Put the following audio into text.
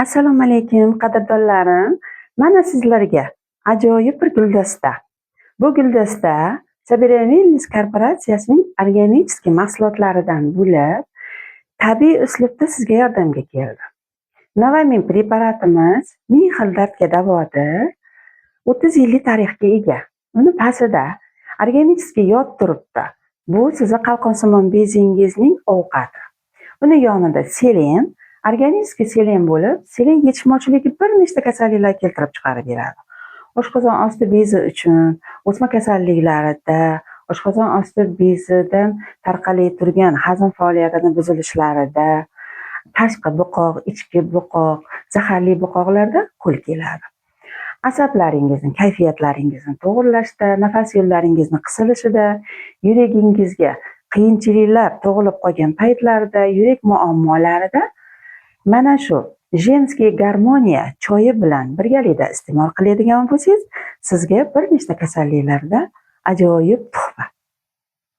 Assalomu alaykum qadrdonlarim. Mana sizlarga ajoyib bir guldasta. Bu guldasta Sabira Wellness korporatsiyasining organik mahsulotlaridan bo'lib, tabiiy uslubda sizga yordamga keldi. Novamin preparatimiz ming xil dardga davodir. 30 yillik tarixga ega. Uni pastida organikga yod turibdi. Bu sizni qalqonsimon bezingizning ovqati. Uni yonida selen, organik selen bo'lib, selen yetishmovchiligi bir nechta kasalliklar keltirib chiqarib beradi. Oshqozon osti bezi uchun, o'sma kasalliklarida, oshqozon osti bezidan tarqalib turgan hazm faoliyatini buzilishlarida, tashqi buqoq, ichki buqoq, zaharli buqoqlarda qo'l keladi. Asablaringizni, kayfiyatlaringizni to'g'rilashda, nafas yo'llaringizni qisilishida, yuragingizga qiyinchiliklar tug'ilib qolgan paytlarda, yurak muammolarida mana shu Женский garmoniya choyi bilan birgalikda iste'mol qiladigan bo'lsangiz, sizga bir nechta kasalliklarda ajoyib